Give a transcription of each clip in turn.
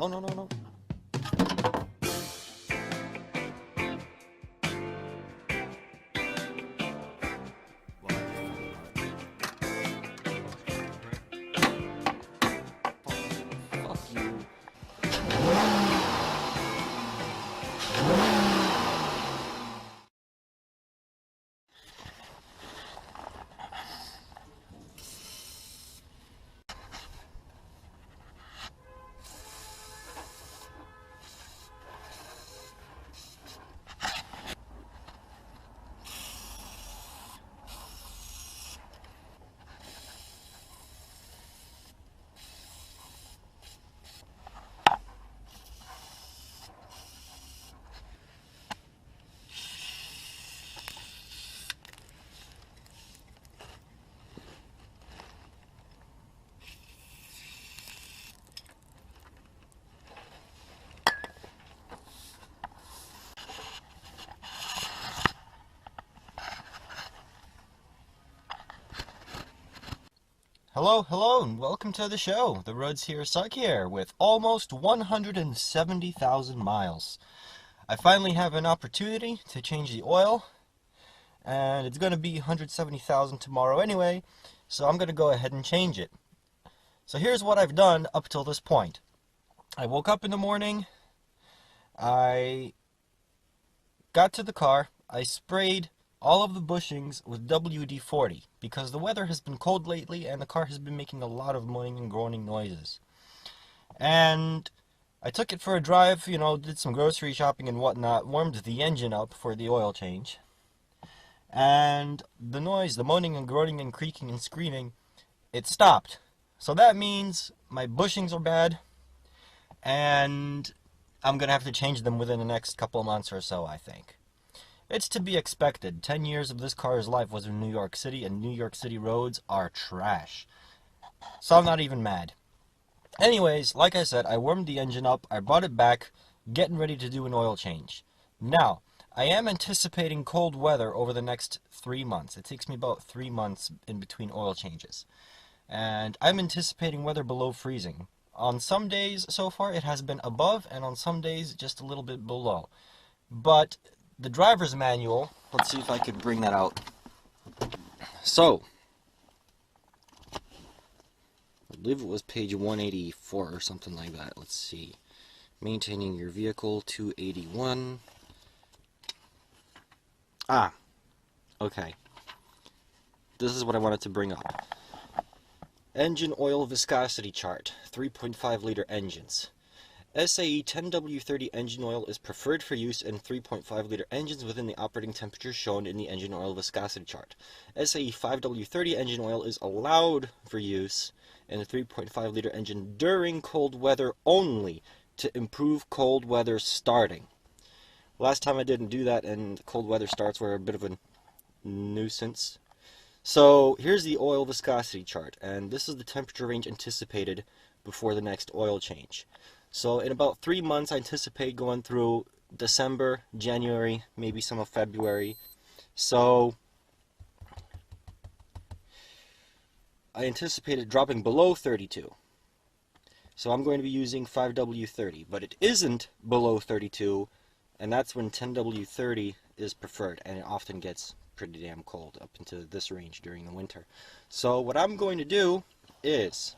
Oh, no, no, no. Fuck you. Hello, and welcome to the show. The roads here suck here, with almost 170,000 miles. I finally have an opportunity to change the oil, and it's going to be 170,000 tomorrow anyway, so I'm going to go ahead and change it. So here's what I've done up till this point. I woke up in the morning, I got to the car, I sprayed all of the bushings with WD-40 because the weather has been cold lately and the car has been making a lot of moaning and groaning noises. And I took it for a drive, did some grocery shopping and whatnot, warmed the engine up for the oil change. And the noise, the moaning and groaning and creaking and screaming, it stopped. So that means my bushings are bad and I'm going to have to change them within the next couple of months or so, I think. It's to be expected. 10 years of this car's life was in New York City, and New York City roads are trash. So I'm not even mad. Anyways, like I said, I warmed the engine up, I brought it back, getting ready to do an oil change. Now, I am anticipating cold weather over the next 3 months. It takes me about 3 months in between oil changes. And I'm anticipating weather below freezing. On some days so far it has been above, and on some days just a little bit below. But the driver's manual, let's see if I could bring that out. So, I believe it was page 184 or something like that. Let's see. Maintaining your vehicle, 281. Okay. This is what I wanted to bring up. Engine oil viscosity chart, 3.5 liter engines. SAE 10W30 engine oil is preferred for use in 3.5 liter engines within the operating temperature shown in the engine oil viscosity chart. SAE 5W30 engine oil is allowed for use in a 3.5 liter engine during cold weather only to improve cold weather starting. Last time I didn't do that and cold weather starts were a bit of a nuisance. So here's the oil viscosity chart, and this is the temperature range anticipated before the next oil change. So in about 3 months, I anticipate going through December, January, maybe some of February. So I anticipate it dropping below 32. So I'm going to be using 5W30, but it isn't below 32, and that's when 10W30 is preferred, and it often gets pretty damn cold up into this range during the winter. So what I'm going to do is,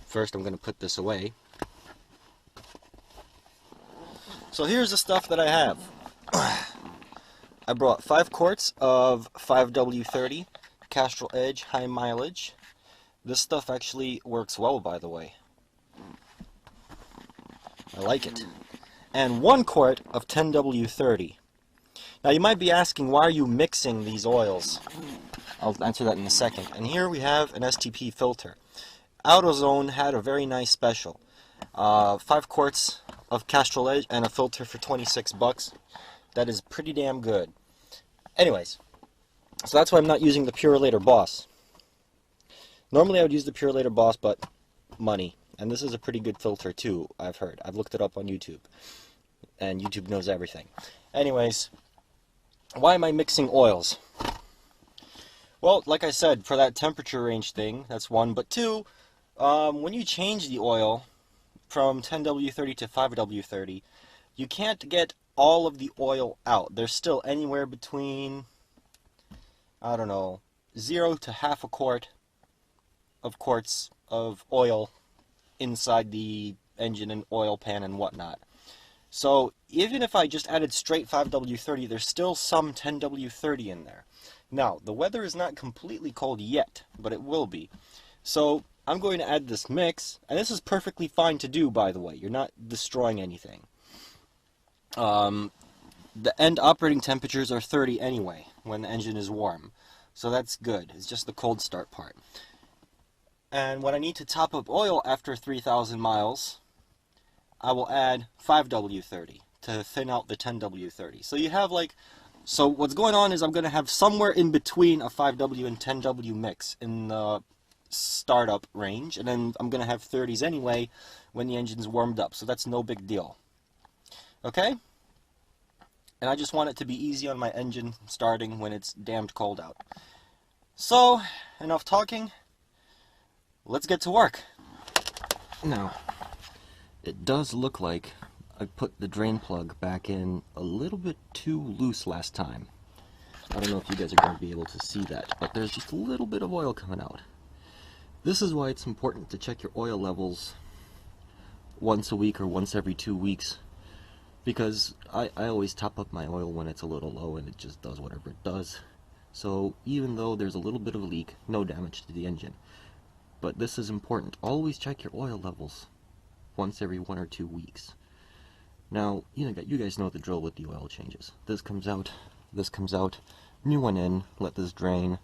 first I'm going to put this away. So here's the stuff that I have. I brought 5 quarts of 5W30 Castrol Edge high mileage. This stuff actually works well, by the way. I like it. And 1 quart of 10W30. Now you might be asking, why are you mixing these oils? I'll answer that in a second. And here we have an STP filter. AutoZone had a very nice special. 5 quarts of Castrol Edge and a filter for 26 bucks. That is pretty damn good. Anyways, so that's why I'm not using the Purolator Boss. Normally I would use the Purolator Boss, but money. And this is a pretty good filter too, I've heard. I've looked it up on YouTube. And YouTube knows everything. Anyways, why am I mixing oils? Well, like I said, for that temperature range thing, that's one. But two, when you change the oil, from 10W30 to 5W30, you can't get all of the oil out. There's still anywhere between, I don't know, 0 to half a quart of quarts of oil inside the engine and oil pan and whatnot. So even if I just added straight 5W30, there's still some 10W30 in there. Now, the weather is not completely cold yet, but it will be. So I'm going to add this mix, and this is perfectly fine to do, by the way. You're not destroying anything. The end operating temperatures are 30 anyway, when the engine is warm. So that's good. It's just the cold start part. And when I need to top up oil after 3,000 miles, I will add 5W30 to thin out the 10W30. So you have so what's going on is I'm going to have somewhere in between a 5W and 10W mix in the startup range, and then I'm going to have 30s anyway when the engine's warmed up, so that's no big deal. Okay? And I just want it to be easy on my engine starting when it's damned cold out. So, enough talking. Let's get to work. Now, it does look like I put the drain plug back in a little bit too loose last time. I don't know if you guys are going to be able to see that, but there's just a little bit of oil coming out. This is why it's important to check your oil levels once a week or once every 2 weeks, because I always top up my oil when it's a little low and it just does whatever it does. So even though there's a little bit of a leak, no damage to the engine. But this is important. Always check your oil levels once every 1 or 2 weeks. Now, you guys know the drill with the oil changes. This comes out, new one in, let this drain,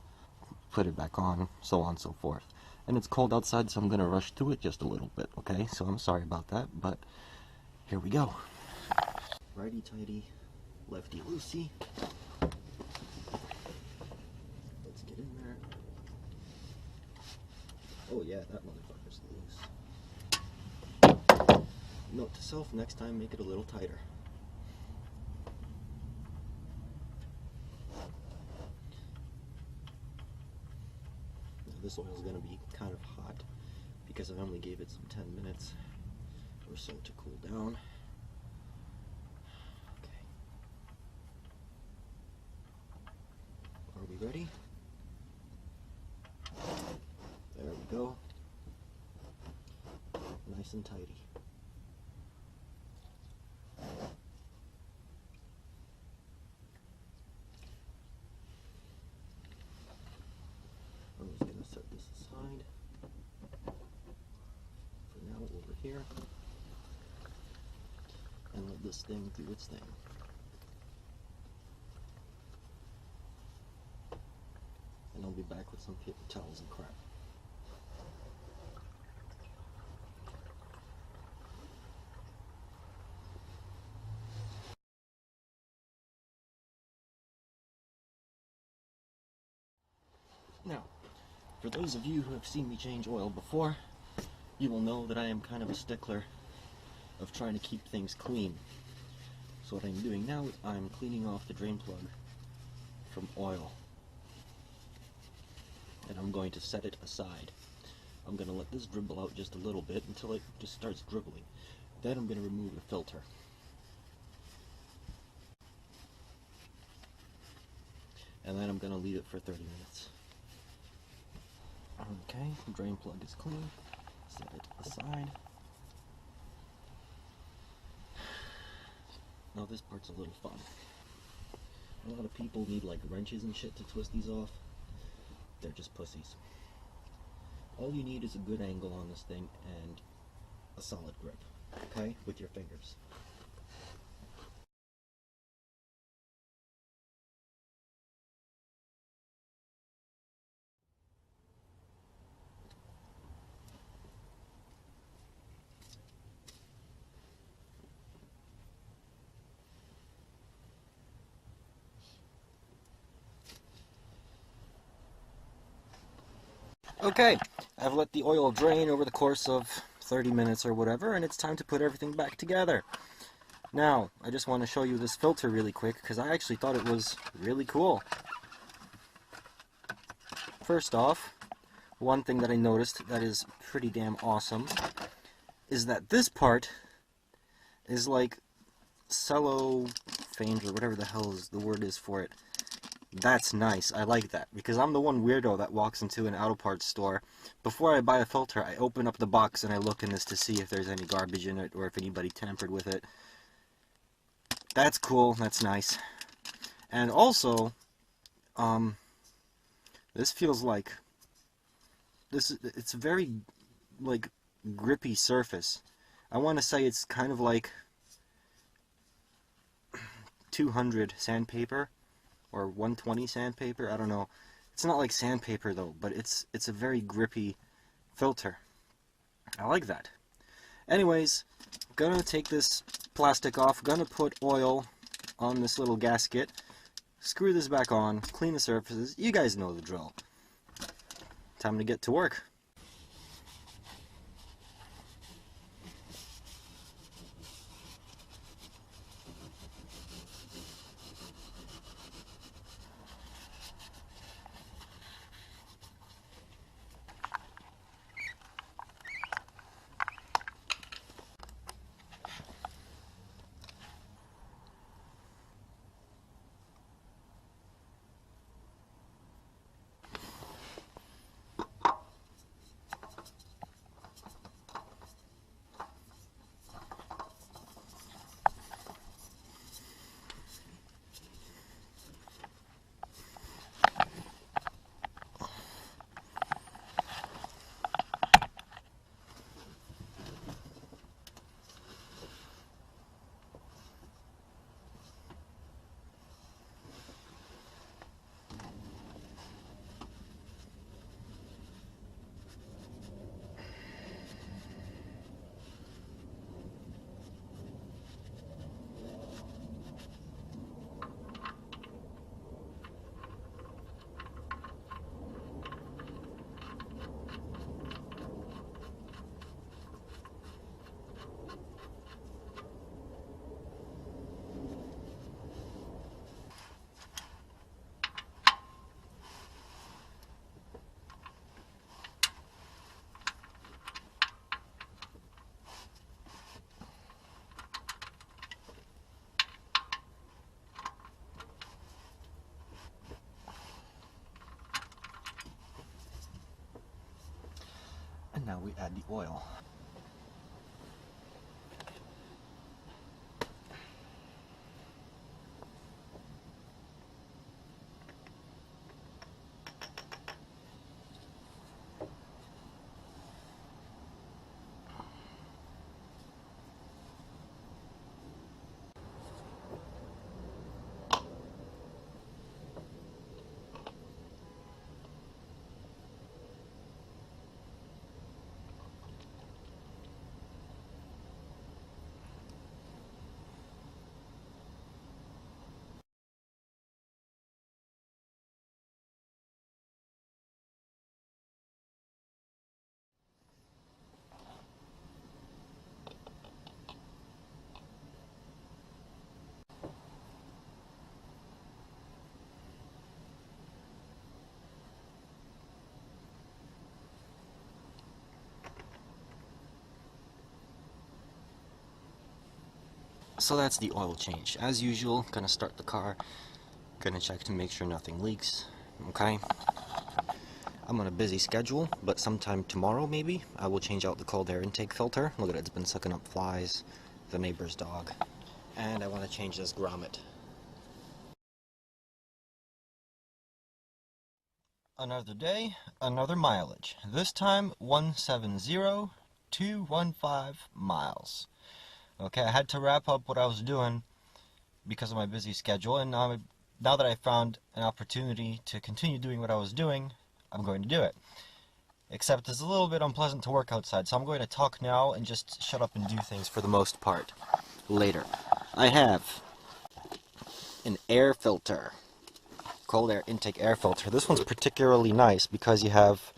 put it back on, so on and so forth. And it's cold outside, so I'm going to rush through it just a little bit, okay? So I'm sorry about that, but here we go. Righty-tighty, lefty-loosey. Let's get in there. Oh yeah, that motherfucker's loose. Note to self, next time make it a little tighter. Now this oil is going to be kind of hot because I only gave it some 10 minutes or so to cool down. Okay. Are we ready? There we go. Nice and tidy. I'm just going to set this aside for now over here and let this thing do its thing. And I'll be back with some paper towels and crap. Now, for those of you who have seen me change oil before, you will know that I am kind of a stickler of trying to keep things clean. So what I'm doing now is I'm cleaning off the drain plug from oil. And I'm going to set it aside. I'm going to let this dribble out just a little bit until it just starts dribbling. Then I'm going to remove the filter. And then I'm going to leave it for 30 minutes. Okay, drain plug is clean. Set it aside. Now this part's a little fun. A lot of people need like wrenches and shit to twist these off. They're just pussies. All you need is a good angle on this thing and a solid grip, okay, with your fingers. Okay, I've let the oil drain over the course of 30 minutes or whatever, and it's time to put everything back together. Now, I just want to show you this filter really quick, because I actually thought it was really cool. First off, one thing that I noticed that is pretty damn awesome is that this part is like cellophane, or whatever the hell is the word is for it. That's nice. I like that, because I'm the one weirdo that walks into an auto parts store. Before I buy a filter, I open up the box and I look in this to see if there's any garbage in it or if anybody tampered with it. That's cool. That's nice. And also, this feels like it's a very like grippy surface. I want to say it's kind of like 200 sandpaper or 120 sandpaper. I don't know. It's not like sandpaper though, but it's a very grippy filter. I like that. Anyways, gonna take this plastic off, gonna put oil on this little gasket, screw this back on, clean the surfaces. You guys know the drill. Time to get to work. And now we add the oil. So that's the oil change. As usual, gonna start the car, gonna check to make sure nothing leaks, okay? I'm on a busy schedule, but sometime tomorrow maybe, I will change out the cold air intake filter. Look at it, it's been sucking up flies, the neighbor's dog. And I want to change this grommet. Another day, another mileage. This time, 170,215 miles. Okay, I had to wrap up what I was doing because of my busy schedule, and now that I found an opportunity to continue doing what I was doing, I'm going to do it. Except it's a little bit unpleasant to work outside, so I'm going to talk now and just shut up and do things for the most part later. I have an air filter, cold air intake air filter. This one's particularly nice because you have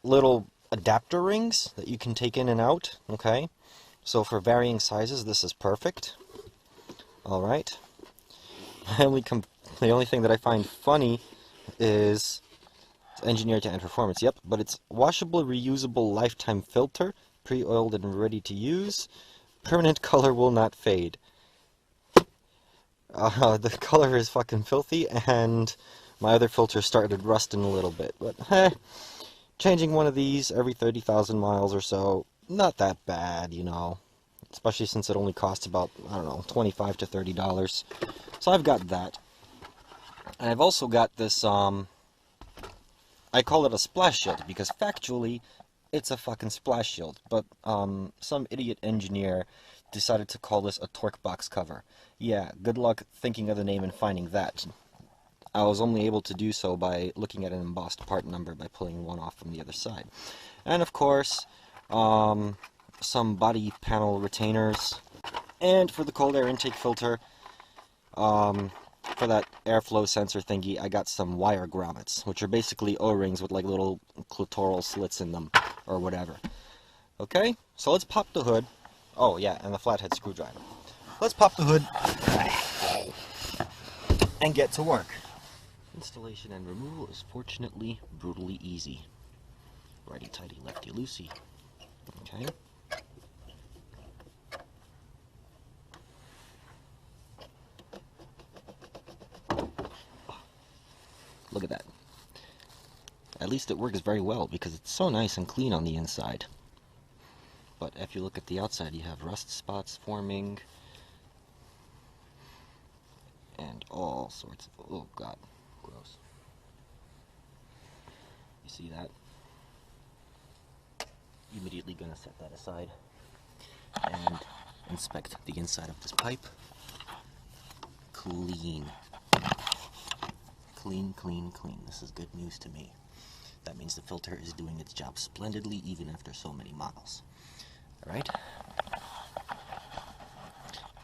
little adapter rings that you can take in and out, okay? So for varying sizes, this is perfect. Alright. The only thing that I find funny is engineered to end performance. Yep, but it's washable, reusable, lifetime filter. pre-oiled and ready to use. Permanent color will not fade. The color is fucking filthy, and my other filter started rusting a little bit, but changing one of these every 30,000 miles or so, not that bad, you know. Especially since it only costs about, I don't know, $25 to $30. So I've got that. And I've also got this, I call it a splash shield, because factually, it's a fucking splash shield. But, some idiot engineer decided to call this a torque box cover. Yeah, good luck thinking of the name and finding that. I was only able to do so by looking at an embossed part number by pulling one off from the other side. And of course, some body panel retainers. And for the cold air intake filter, for that airflow sensor thingy, I got some wire grommets, which are basically O-rings with like little clitoral slits in them, or whatever. Okay, so let's pop the hood. Oh yeah, and the flathead screwdriver. Let's pop the hood and get to work. Installation and removal is fortunately brutally easy. Righty-tighty, lefty-loosey. Okay. Look at that. At least it works very well because it's so nice and clean on the inside. But if you look at the outside, you have rust spots forming and all sorts of, oh god, gross. You see that? Immediately gonna set that aside and inspect the inside of this pipe. Clean. Clean, clean, clean. This is good news to me. That means the filter is doing its job splendidly even after so many miles. Alright?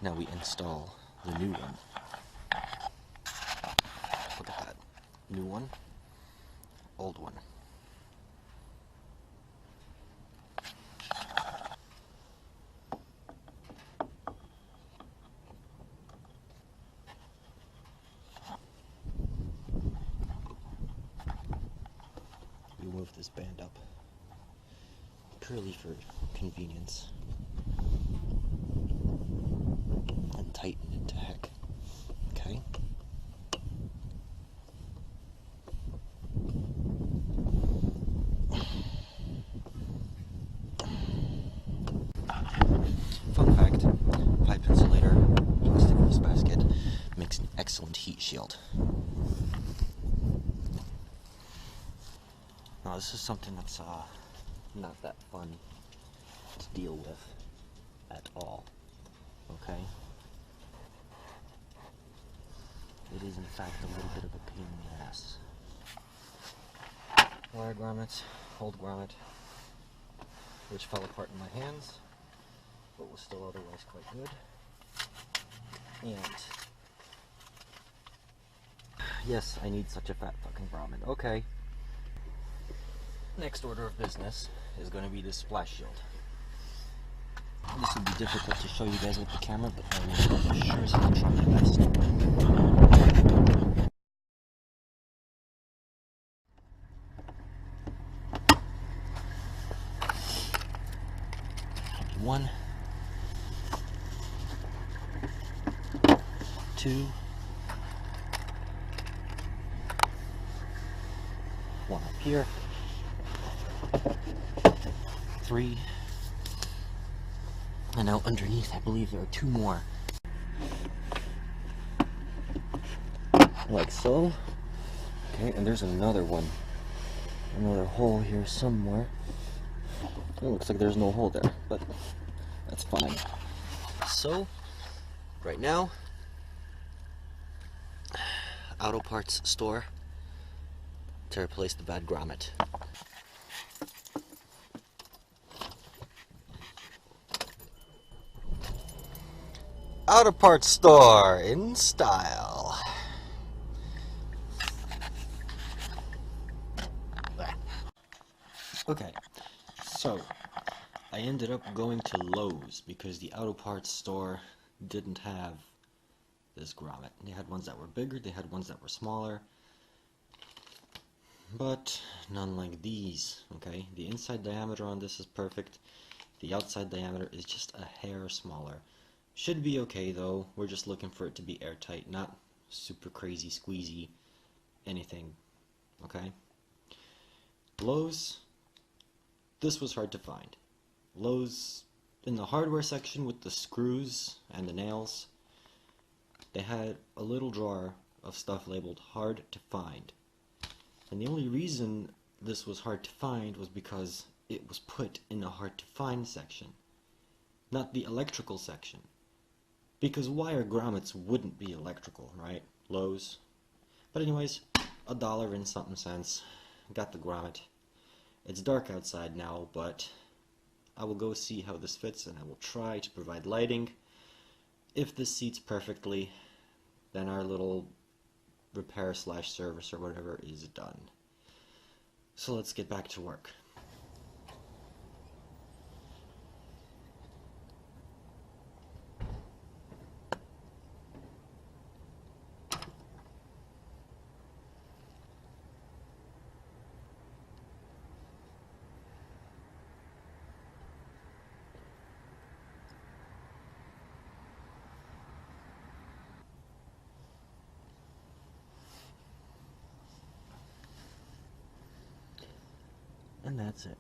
Now we install the new one. Look at that. New one, old one. We move this band up purely for convenience and tighten it to heck. Okay? Fun fact, pipe insulator in stimulus basket makes an excellent heat shield. Now this is something that's not that fun to deal with at all, okay? It is in fact a little bit of a pain in the ass. Wire grommet, old grommet, which fell apart in my hands, but was still otherwise quite good. And yes, I need such a fat fucking grommet. Okay. Next order of business is going to be this splash shield. This would be difficult to show you guys with the camera, but I will sure as hell try my best. One, two, one up here, 3, and now underneath I believe there are 2 more. Like so. Okay, and there's another one. Another hole here somewhere. It looks like there's no hole there, but that's fine. So, right now, auto parts store to replace the bad grommet. Auto parts store in style. Okay, so I ended up going to Lowe's because the auto parts store didn't have this grommet. They had ones that were bigger, they had ones that were smaller, but none like these. Okay, the inside diameter on this is perfect. The outside diameter is just a hair smaller. Should be okay though, we're just looking for it to be airtight, not super crazy squeezy anything, okay? Lows, this was hard to find. Lows in the hardware section with the screws and the nails, they had a little drawer of stuff labeled hard to find. And the only reason this was hard to find was because it was put in the hard to find section, not the electrical section. Because wire grommets wouldn't be electrical, right? Lows. But anyways, $1 and something cents. Got the grommet. It's dark outside now, but I will go see how this fits and I will try to provide lighting. If this seats perfectly, then our little repair slash service or whatever is done. So let's get back to work. And that's it.